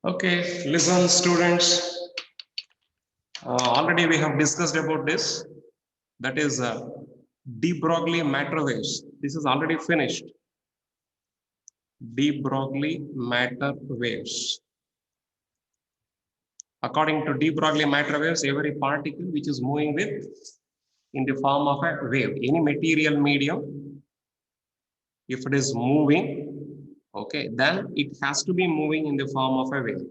Okay, listen, students. Already we have discussed about this. That is de Broglie matter waves. This is already finished. De Broglie matter waves. According to de Broglie matter waves, every particle which is moving with in the form of a wave, any material medium, if it is moving, okay, then it has to be moving in the form of a wave,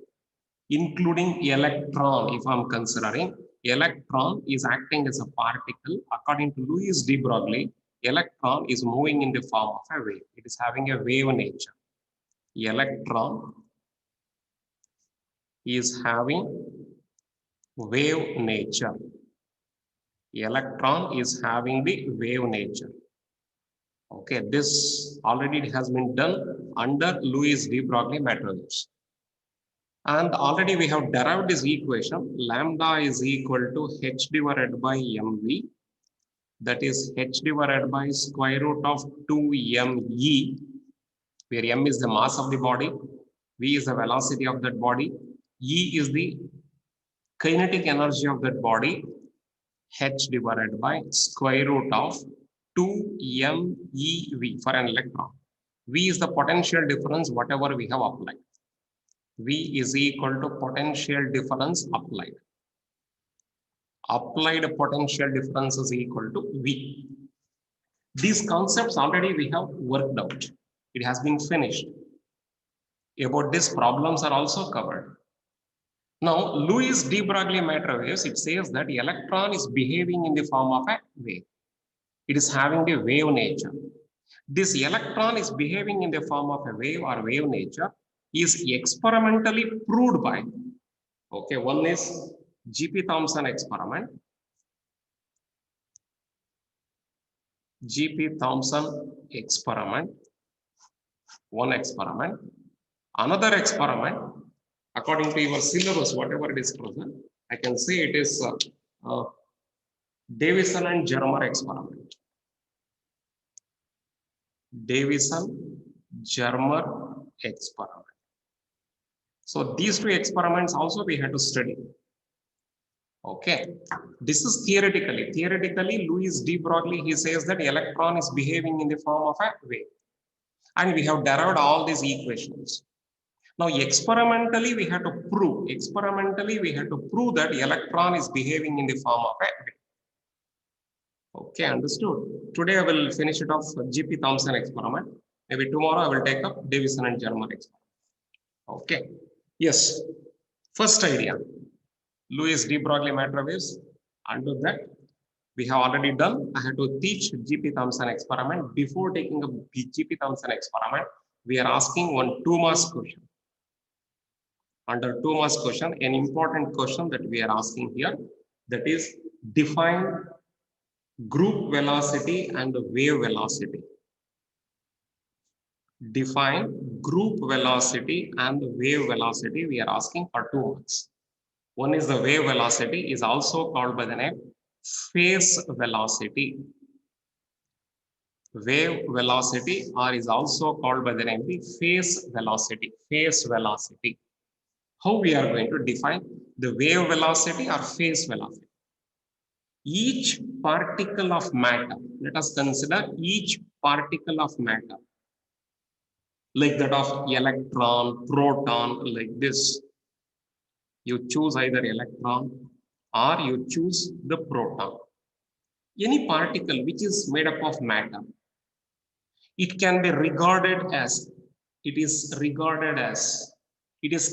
including electron. If I'm considering electron is acting as a particle, according to Louis de Broglie, electron is moving in the form of a wave. It is having a wave nature. Electron is having wave nature. Electron is having the wave nature. Okay, this already has been done under Louis de Broglie matter waves. And already we have derived this equation, lambda is equal to h divided by mv, that is h divided by square root of 2me, where m is the mass of the body, v is the velocity of that body, e is the kinetic energy of that body, h divided by square root of 2mev for an electron. V is the potential difference, whatever we have applied. V is equal to potential difference applied. Applied potential difference is equal to V. These concepts already we have worked out. It has been finished. About these problems are also covered. Now, Louis de Broglie matter waves, it says that the electron is behaving in the form of a wave. It is having the wave nature. This electron is behaving in the form of a wave or wave nature is experimentally proved by, okay, one is G.P. Thomson experiment. G.P. Thomson experiment, one experiment. Another experiment, according to your syllabus, whatever it is present, I can say it is Davison and Germer experiment. Davison-Germer experiment. So these two experiments also we had to study. Okay, this is theoretically. Theoretically, Louis de Broglie, he says that electron is behaving in the form of a wave. And we have derived all these equations. Now, experimentally, we have to prove. Experimentally, we have to prove that electron is behaving in the form of a wave. Okay, understood. Today, I will finish it off G.P. Thomson experiment. Maybe tomorrow, I will take up Davison and Germer experiment. Okay. Yes. First idea. Louis de Broglie matter waves. Under that, we have already done. I had to teach G.P. Thomson experiment. Before taking a G.P. Thomson experiment, we are asking one 2-mark question. Under 2-mark question, an important question that we are asking here, that is define group velocity and wave velocity. Define group velocity and wave velocity. We are asking for 2 marks. One is the wave velocity, is also called by the name phase velocity. Wave velocity, or is also called by the name the phase velocity. Phase velocity. How we are going to define the wave velocity or phase velocity? Each particle of matter, let us consider each particle of matter, like that of electron, proton, like this. You choose either electron or you choose the proton. Any particle which is made up of matter, it can be regarded as, it is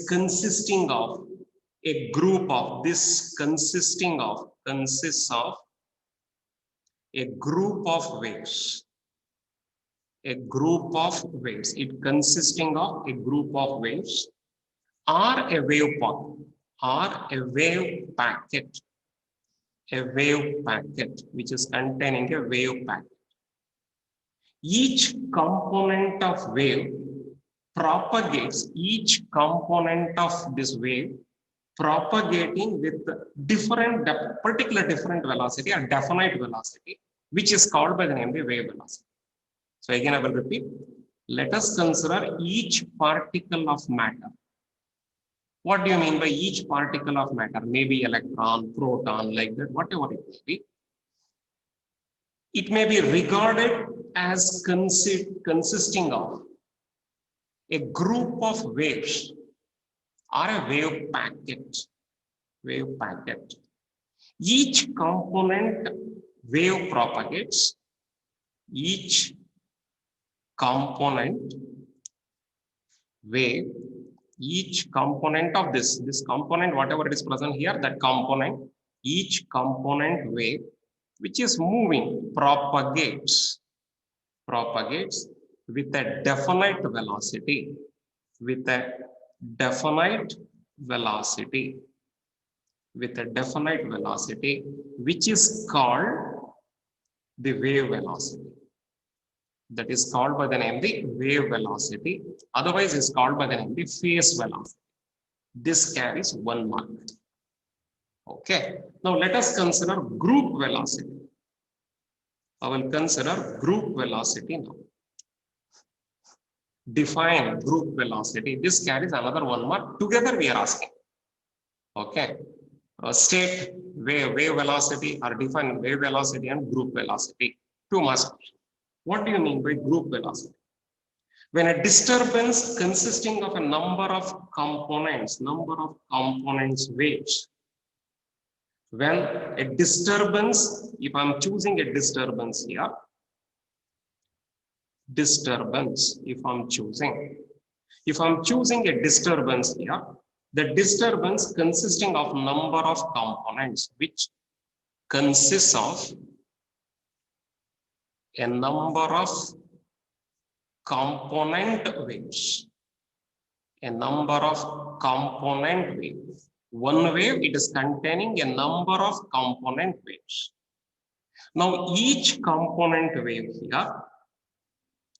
consisting of a group of, consists of a group of waves. A group of waves. It consisting of a group of waves or a wave packet. A wave packet which is containing a wave packet. Each component of wave propagates, each component of this wave propagating with different velocity or definite velocity, which is called by the name of wave velocity. So again, I will repeat. Let us consider each particle of matter. What do you mean by each particle of matter? Maybe electron, proton, like that, whatever it may be. It may be regarded as consisting of a group of waves or a wave packet. Wave packet. Each component wave propagates. Each component wave, each component of this component, whatever it is present here, that component, each component wave which is moving propagates with a definite velocity, with a definite velocity, which is called the wave velocity. That is called by the name the wave velocity. Otherwise, is called by the name the phase velocity. This carries 1 mark. Okay. Now let us consider group velocity. I will consider group velocity now. Define group velocity. This carries another 1 mark. Together we are asking. Okay. State wave velocity, or define wave velocity and group velocity. 2 marks. What do you mean by group velocity? When a disturbance consisting of a number of components waves. When a disturbance, if I'm choosing a disturbance here, if I'm choosing a disturbance here, the disturbance consisting of number of components, which consists of a number of component waves. One wave, it is containing a number of component waves. Now, each component wave here,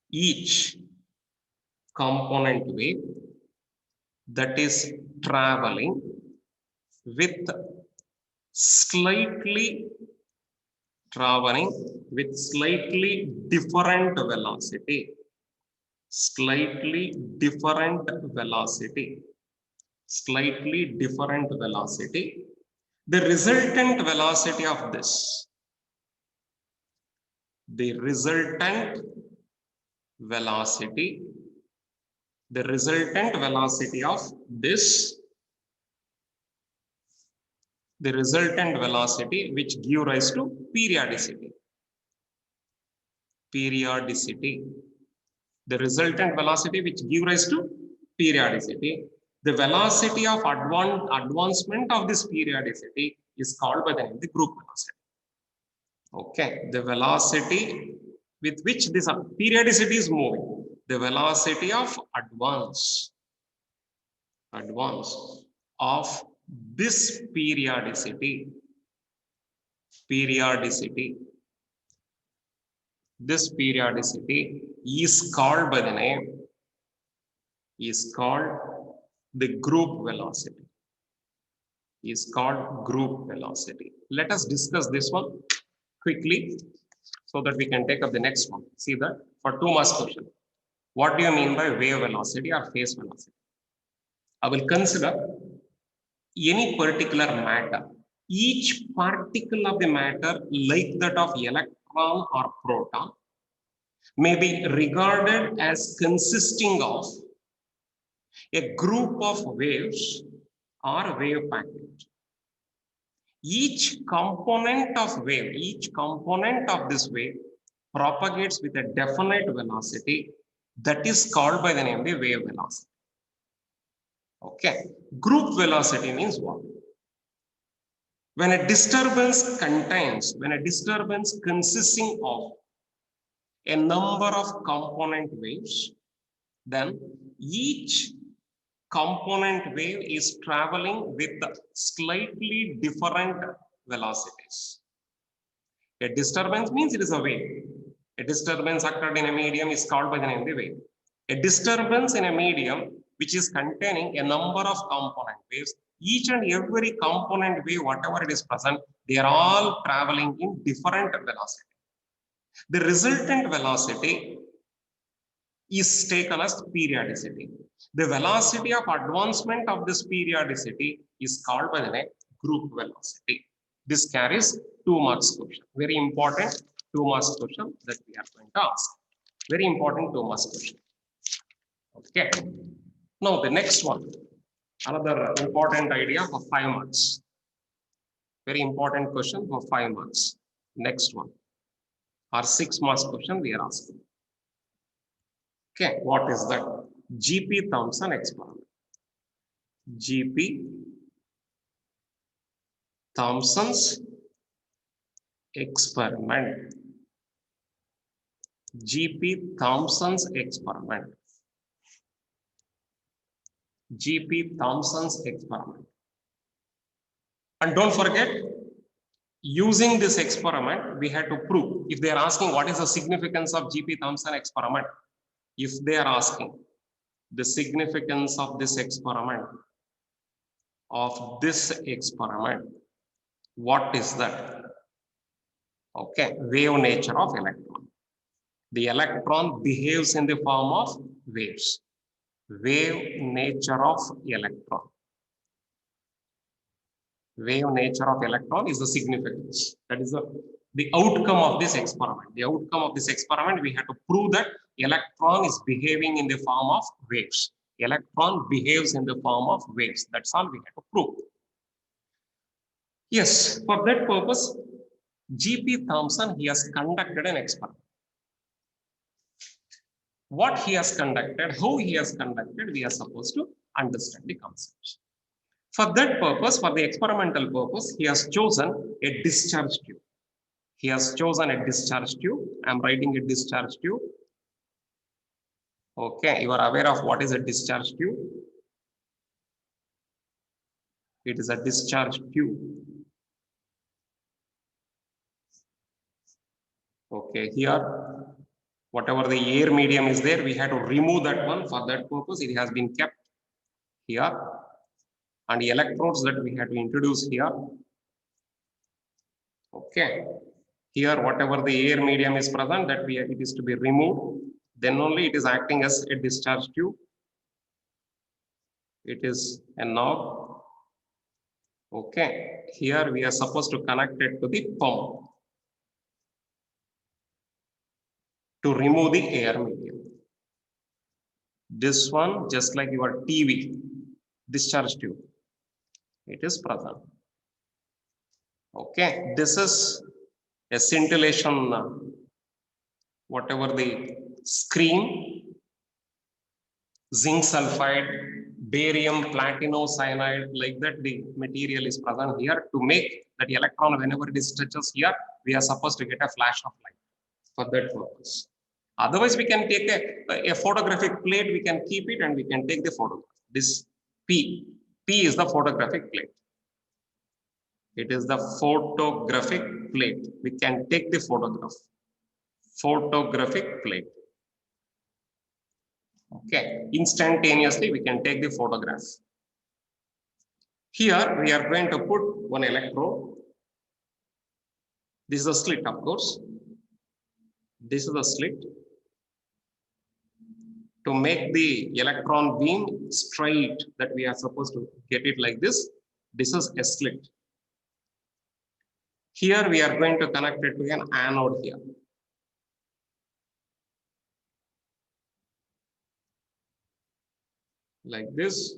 each component wave that is traveling with slightly different velocity. Slightly different velocity. The resultant velocity of this. The resultant velocity of this. The resultant velocity which give rise to periodicity. The resultant velocity which give rise to periodicity. The velocity of advancement of this periodicity is called by the name the group velocity. Okay, the velocity with which this periodicity is moving, the velocity of advance of this periodicity. This periodicity is called by the name, the group velocity. Let us discuss this one quickly so that we can take up the next one. See that for 2 marks question. What do you mean by wave velocity or phase velocity? I will consider any particular matter. Each particle of the matter, like that of electron or proton, may be regarded as consisting of a group of waves or wave packet. Each component of this wave propagates with a definite velocity that is called by the name the wave velocity. Okay, group velocity means what? When a disturbance consisting of a number of component waves, then each component wave is traveling with slightly different velocities. A disturbance means it is a wave. A disturbance occurred in a medium is called by the name of the wave. A disturbance in a medium which is containing a number of component waves, each and every component wave, whatever it is present, they are all traveling in different velocity. The resultant velocity is taken as periodicity. The velocity of advancement of this periodicity is called by the name group velocity. This carries 2 marks question. Very important 2 marks question that we are going to ask. Very important 2 marks question. Okay. Now the next one, another important idea for 5 marks. Very important question for 5 marks. Next one, or 6 marks question we are asking. Okay, what is that? G.P. Thomson experiment. G.P. Thomson's experiment. G.P. Thomson's experiment. G.P. Thomson's experiment. And don't forget, using this experiment, we had to prove. If they are asking what is the significance of G.P. Thomson experiment, if they are asking the significance of this experiment, what is that? Okay, wave nature of electron. The electron behaves in the form of waves. Wave nature of electron. Wave nature of electron is the significance. That is the outcome of this experiment. The outcome of this experiment, we have to prove that electron is behaving in the form of waves. Electron behaves in the form of waves. That's all we have to prove. Yes, for that purpose, G.P. Thomson, he has conducted an experiment. What he has conducted, how he has conducted, we are supposed to understand the concept. For that purpose, for the experimental purpose, he has chosen a discharge tube. He has chosen a discharge tube. I am writing a discharge tube. Okay, you are aware of what is a discharge tube? It is a discharge tube. Okay, here, whatever the air medium is there, we have to remove that one. For that purpose, it has been kept here. And the electrodes that we have to introduce here. Okay, here, whatever the air medium is present, that it is to be removed. Then only it is acting as a discharge tube. It is a knob. Okay, here we are supposed to connect it to the pump to remove the air medium. This one, just like your TV discharge tube, it is present. Okay, this is a scintillation, whatever the screen, zinc sulfide, barium, platinocyanide, like that the material is present here to make that electron, whenever it touches here, we are supposed to get a flash of light for that purpose. Otherwise, we can take a photographic plate, we can keep it and we can take the photograph. This P is the photographic plate. It is the photographic plate. We can take the photograph. Photographic plate. Okay, instantaneously we can take the photograph. Here we are going to put one electrode. This is a slit, of course. This is a slit. To make the electron beam straight, that we are supposed to get it like this. This is a slit. Here we are going to connect it to an anode here. Like this.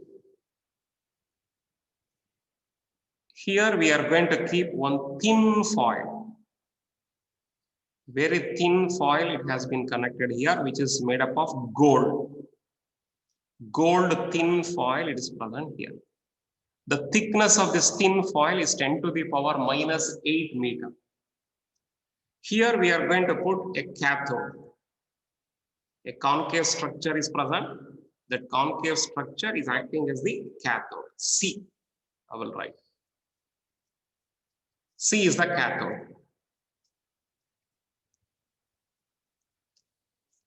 Here we are going to keep one thin foil. Very thin foil, it has been connected here, which is made up of gold. Gold thin foil, it is present here. The thickness of this thin foil is 10 to the power minus 8 meter. Here we are going to put a cathode. A concave structure is present. That concave structure is acting as the cathode. C, I will write. C is the cathode.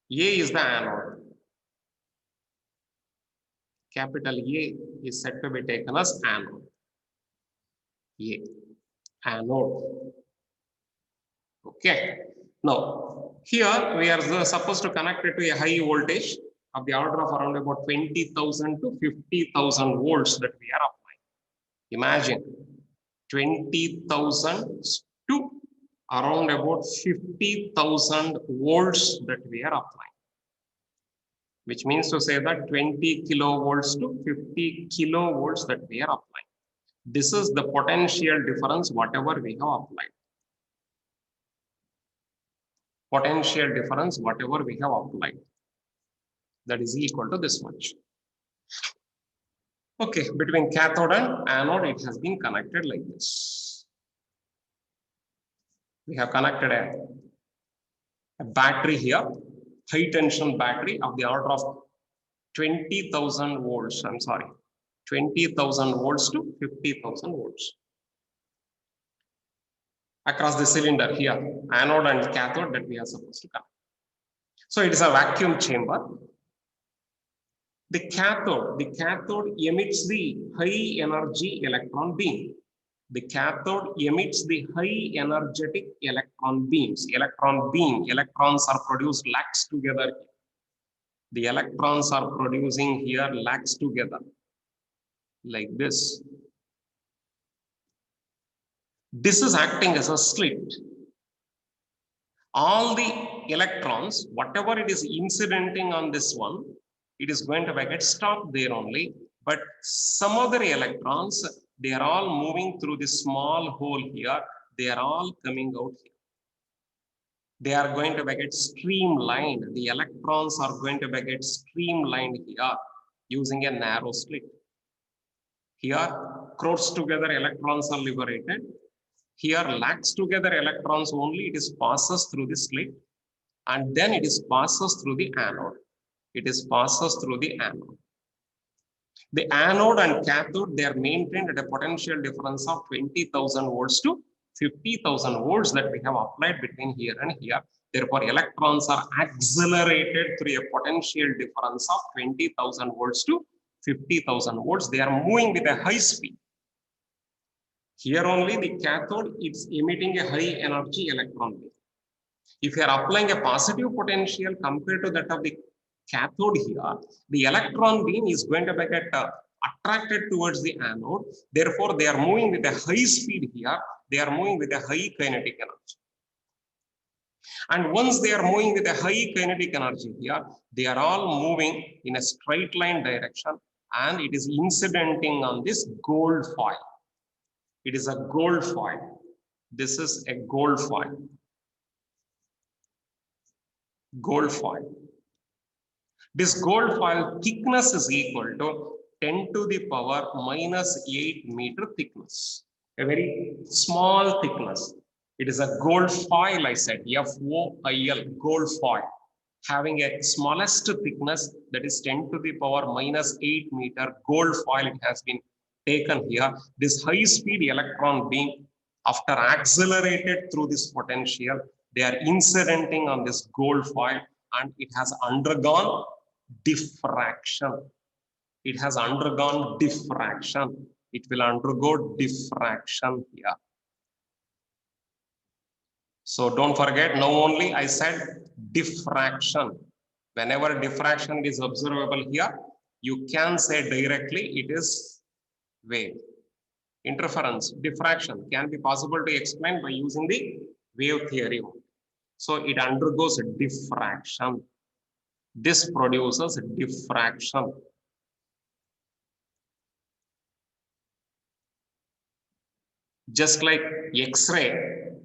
A is the anode. Capital A is said to be taken as anode. A, anode. Okay. Now, here we are supposed to connect it to a high voltage of the order of around about 20,000 to 50,000 volts that we are applying. Imagine 20,000 to around about 50,000 volts that we are applying, which means to say that 20 kilovolts to 50 kilovolts that we are applying. This is the potential difference, whatever we have applied. Potential difference, whatever we have applied, that is equal to this much. Okay, between cathode and anode, it has been connected like this. We have connected a battery here, high tension battery of the order of 20,000 volts. I'm sorry, 20,000 volts to 50,000 volts. Across the cylinder here, anode and cathode that we are supposed to connect. So it is a vacuum chamber. The cathode emits the high energy electron beam. The cathode emits the high energetic electron beams. Electrons are produced lax together. The electrons are producing here lax together like this. This is acting as a slit. All the electrons, whatever it is incidenting on this one, it is going to get stopped there only. But some other electrons, they are all moving through this small hole here. They are all coming out here. They are going to get streamlined. The electrons are going to get streamlined here using a narrow slit. Here, crowds together, electrons are liberated. Here, lax together electrons only, it is passes through the slit, and then it is passes through the anode. It is passes through the anode. The anode and cathode, they are maintained at a potential difference of 20,000 volts to 50,000 volts that we have applied between here and here. Therefore, electrons are accelerated through a potential difference of 20,000 volts to 50,000 volts. They are moving with a high speed. Here only the cathode is emitting a high energy electron beam. If you are applying a positive potential compared to that of the cathode here, the electron beam is going to get attracted towards the anode. Therefore, they are moving with a high speed here. They are moving with a high kinetic energy. And once they are moving with a high kinetic energy here, they are all moving in a straight line direction, and it is incidenting on this gold foil. It is a gold foil. This is a gold foil. Gold foil. This gold foil thickness is equal to 10 to the power minus 8 meter thickness. A very small thickness. It is a gold foil, I said, F-O-I-L, gold foil, having a smallest thickness, that is 10 to the power minus 8 meter gold foil. It has been taken here. This high speed electron beam, after accelerated through this potential, they are incidenting on this gold foil, and it has undergone diffraction. It has undergone diffraction. It will undergo diffraction here. So don't forget, now only I said diffraction. Whenever diffraction is observable here, you can say directly it is wave. Interference, diffraction can be possible to explain by using the wave theory. So it undergoes diffraction. This produces diffraction. Just like X-ray,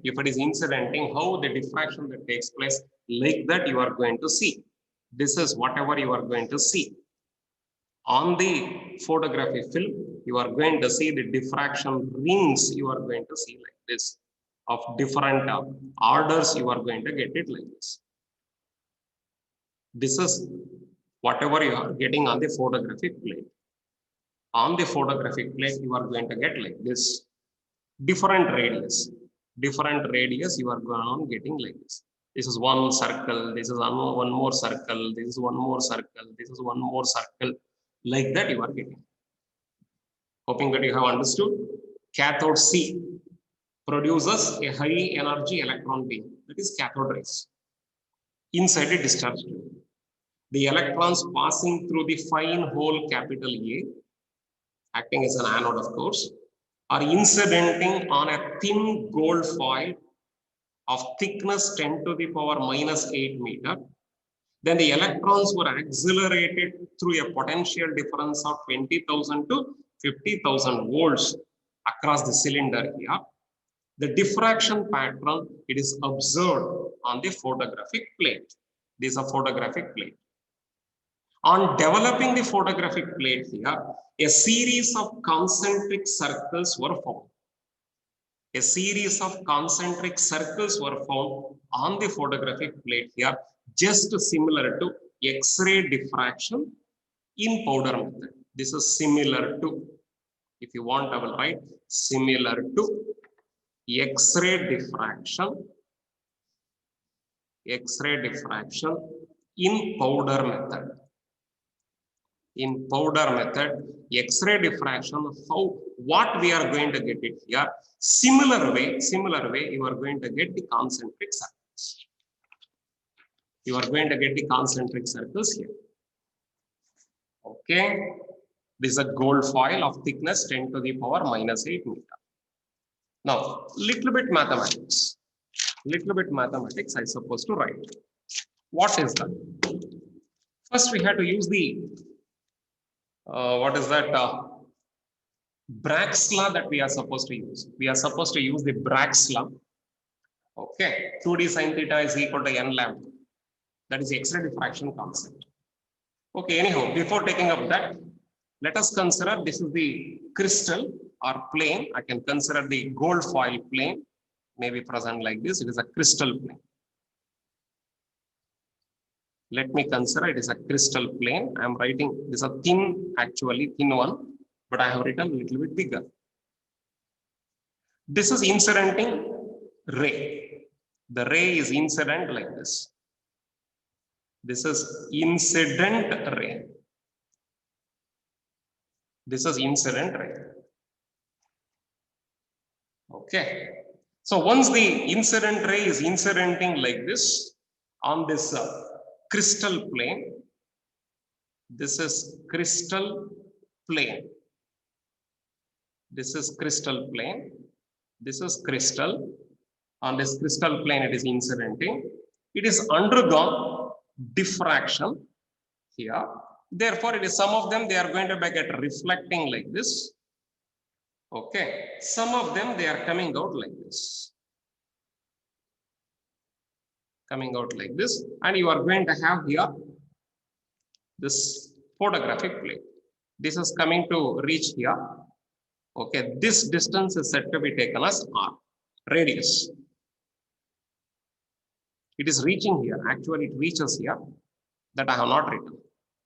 if it is incidenting, how the diffraction that takes place, like that you are going to see. This is whatever you are going to see. On the photography film, you are going to see the diffraction rings, you are going to see like this, of different orders, you are going to get it like this. This is whatever you are getting on the photographic plate. On the photographic plate, you are going to get like this. Different radius you are going on getting like this. This is one circle, this is one more circle, this is one more circle, this is one more circle, like that you are getting. Hoping that you have understood. Cathode C produces a high energy electron beam, that is cathode rays, inside a discharge tube. The electrons passing through the fine hole capital A, acting as an anode of course, are incidenting on a thin gold foil of thickness 10 to the power minus 8 meter. Then the electrons were accelerated through a potential difference of 20,000 to 50,000 volts across the cylinder here. The diffraction pattern, it is observed on the photographic plate. This is a photographic plate. On developing the photographic plate here, a series of concentric circles were found. A series of concentric circles were found on the photographic plate here, just similar to X-ray diffraction in powder method. This is similar to, if you want, I will write similar to X-ray diffraction in powder method. In powder method, X-ray diffraction, what we are going to get it here, similar way, you are going to get the concentric circles. You are going to get the concentric circles here. Okay, this is a gold foil of thickness 10 to the power minus 8 meter. Now, little bit mathematics I suppose to write. What is that? First, we have to use the Bragg's law that we are supposed to use. We are supposed to use the Bragg's law. Okay, 2d sin theta is equal to n lambda. That is the X-ray diffraction concept. Okay, anyhow, before taking up that, let us consider this is the crystal or plane. I can consider the gold foil plane, maybe present like this. It is a crystal plane. Let me consider it is a crystal plane. I am writing this is a thin one, but I have written a little bit bigger. This is incidenting ray. The ray is incident like this. This is incident ray. This is incident ray. Okay. So once the incident ray is incidenting like this on this crystal plane, this is crystal plane. This is crystal plane. This is crystal. On this crystal plane, it is incidenting. It is undergone diffraction here. Therefore, it is some of them they are going to get reflecting like this. Okay. Some of them they are coming out like this. Coming out like this, and you are going to have here this photographic plate. This is coming to reach here. Okay, this distance is said to be taken as r, radius. It is reaching here. Actually, it reaches here. That I have not written.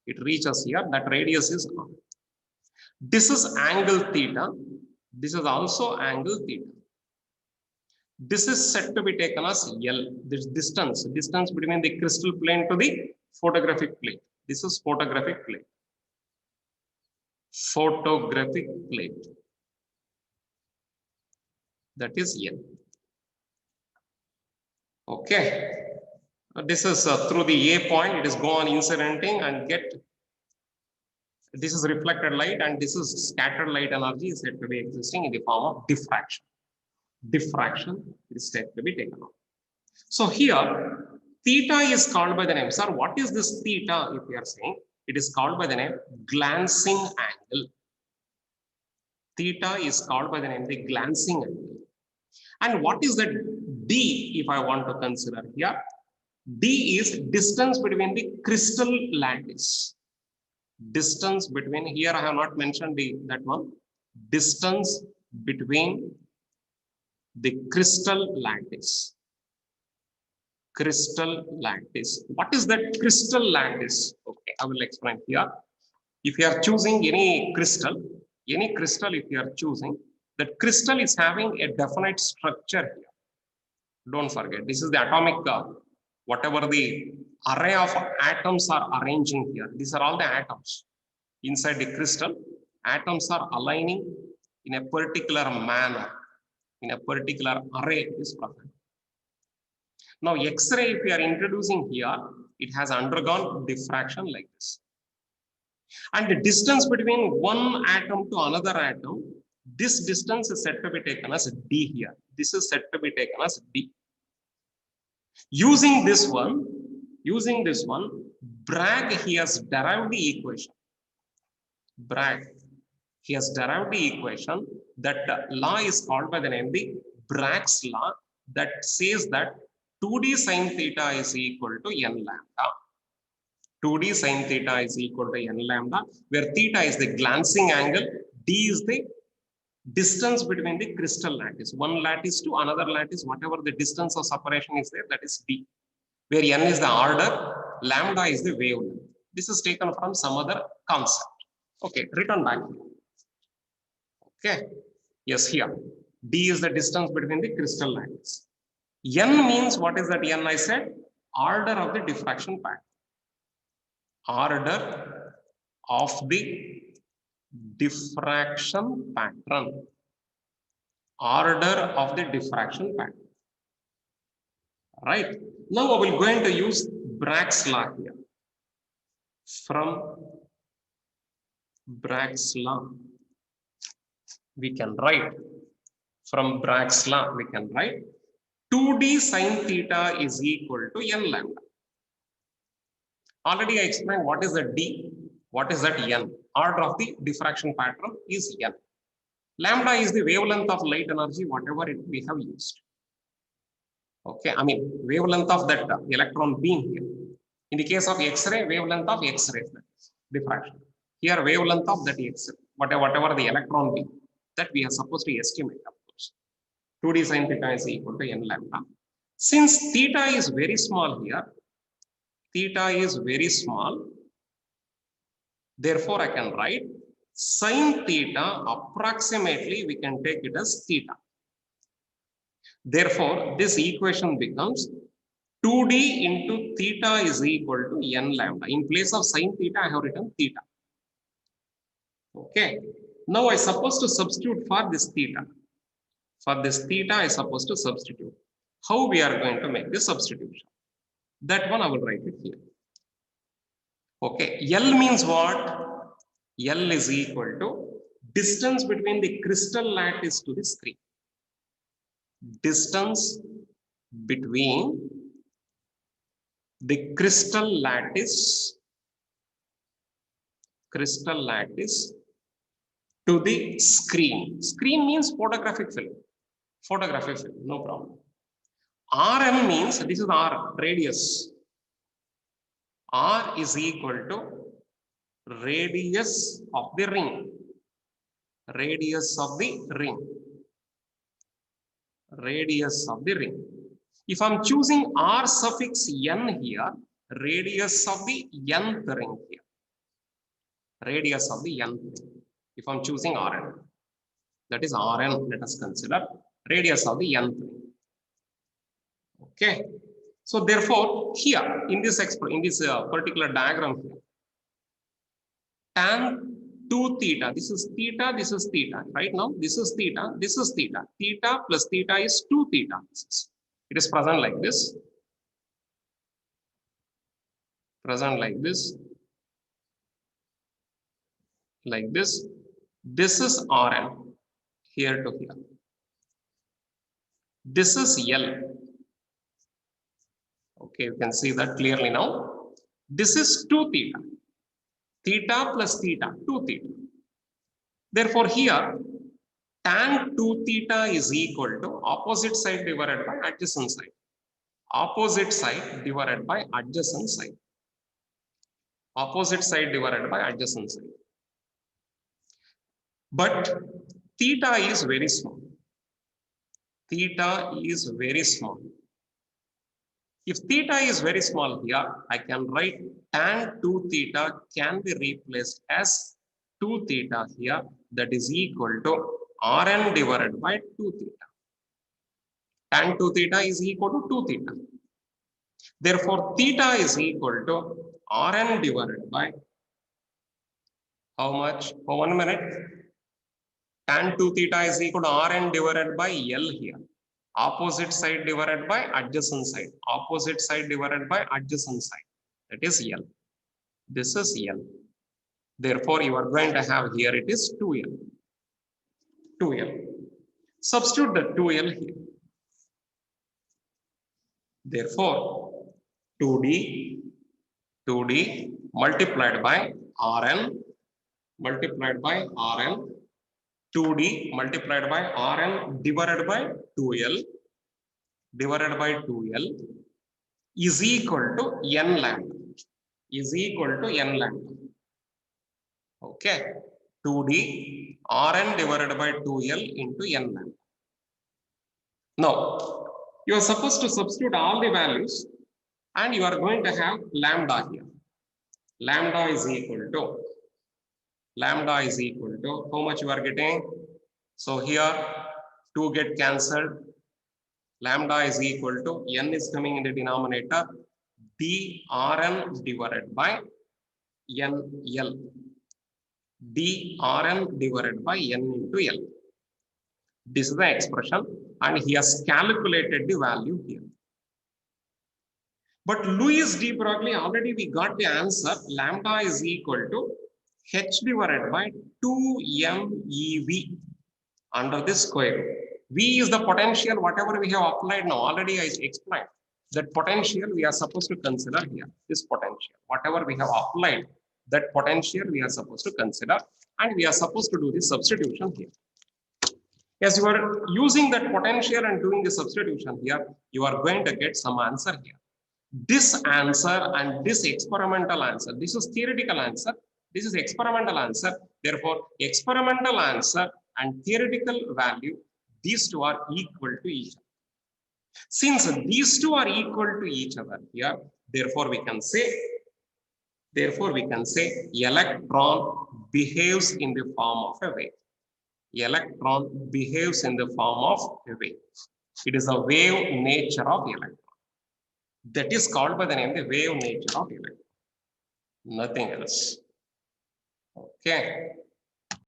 It reaches here. That radius is r. This is angle theta. This is also angle theta. This is said to be taken as L. This distance between the crystal plane to the photographic plate. This is photographic plate. Photographic plate. That is L. Okay. This is through the A point. It is gone incidenting and get. This is reflected light and this is scattered light energy is said to be existing in the form of diffraction. Diffraction is said to be taken off. So here, theta is called by the name. Sir, what is this theta? If we are saying, it is called by the name glancing angle. Theta is called by the name the glancing angle. And what is that D? If I want to consider here, D is distance between the crystal lattice. Distance between, here I have not mentioned that one. Distance between the crystal lattice. Crystal lattice. What is that crystal lattice? Okay, I will explain here. If you are choosing any crystal if you are choosing, that crystal is having a definite structure here. Don't forget, this is the atomic, whatever the array of atoms are arranging here. These are all the atoms. Inside the crystal, atoms are aligning in a particular manner. In a particular array is present. Now, X-ray, if we are introducing here, It has undergone diffraction like this. And the distance between one atom to another atom, this distance is said to be taken as d here. This is said to be taken as d. Using this one, Bragg, he has derived the equation. Bragg, he has derived the equation. That law is called by the name the Bragg's law, that says that 2d sine theta is equal to n lambda. 2d sine theta is equal to n lambda, where theta is the glancing angle, d is the distance between the crystal lattice. One lattice to another lattice, whatever the distance of separation is there, that is d. Where n is the order, lambda is the wavelength. This is taken from some other concept. Okay, return back here. Okay, yes, here. D is the distance between the crystal lattice. N means, what is that n? I said, order of the diffraction pattern. Order of the diffraction pattern. Order of the diffraction pattern. Right. Now we will going to use Bragg's law here. From Bragg's law, we can write, from Bragg's law, we can write 2d sine theta is equal to n lambda. Already I explained what is the d, what is that n. Order of the diffraction pattern is n. Lambda is the wavelength of light energy, whatever we have used. Okay, I mean wavelength of that electron beam here. In the case of X-ray, wavelength of X-ray diffraction. Here, wavelength of that X-ray, whatever the electron beam that we are supposed to estimate, of course. 2d sine theta is equal to n lambda. Since theta is very small here, theta is very small, therefore I can write sine theta, approximately we can take it as theta. Therefore, this equation becomes 2d into theta is equal to n lambda. In place of sine theta, I have written theta. Okay. Now I supposed to substitute for this theta. For this theta, I supposed to substitute. How we are going to make this substitution? That one I will write it here. Okay. L means what? L is equal to distance between the crystal lattice to the screen. Distance between the crystal lattice to the screen. Screen means photographic film. Photographic film, no problem. Rm means, this is R, radius. R is equal to radius of the ring. Radius of the ring. Radius of the ring. If I'm choosing R suffix n here, radius of the nth ring here. Radius of the nth ring. If I'm choosing Rn, that is Rn, let us consider radius of the nth ring. Okay. So therefore, here in this particular diagram here, tan 2 theta, this is theta, right now this is theta, theta plus theta is 2 theta. It is present like this, like this. This is Rn, here to here. This is L. Okay, you can see that clearly now. This is 2 theta. Theta plus theta, 2 theta. Therefore, here tan 2 theta is equal to opposite side divided by adjacent side. Opposite side divided by adjacent side. Opposite side divided by adjacent side. But theta is very small. Theta is very small. If theta is very small here, I can write tan 2 theta can be replaced as 2 theta here, that is equal to Rn divided by 2 theta. Tan 2 theta is equal to 2 theta. Therefore, theta is equal to Rn divided by how much? For 1 minute. Tan 2 theta is equal to Rn divided by L here. Opposite side divided by adjacent side. Opposite side divided by adjacent side. That is L. This is L. Therefore, you are going to have here it is 2L. 2L. Substitute the 2L here. Therefore, 2D multiplied by Rn multiplied by Rn, 2D multiplied by Rn divided by 2L is equal to n lambda. Is equal to n lambda. Okay. 2D Rn divided by 2L into n lambda. Now, you are supposed to substitute all the values and you are going to have lambda here. Lambda is equal to how much you are getting? So here 2 get cancelled. Lambda is equal to n is coming in the denominator drn divided by nl. drn divided by n into l. This is the expression and he has calculated the value here. But Louis de Broglie, already we got the answer. Lambda is equal to h divided by 2mev under this square root. V is the potential, whatever we have applied now. Already I explained that potential we are supposed to consider here. This potential, whatever we have applied, that potential we are supposed to consider, and we are supposed to do the substitution here. As you are using that potential and doing the substitution here, you are going to get some answer here. This answer and this experimental answer, this is theoretical answer, this is experimental answer. Therefore, experimental answer and theoretical value, these two are equal to each other. Since these two are equal to each other here, therefore we can say electron behaves in the form of a wave. Electron behaves in the form of a wave. It is a wave nature of electron. That is called by the name the wave nature of electron. Nothing else. Okay.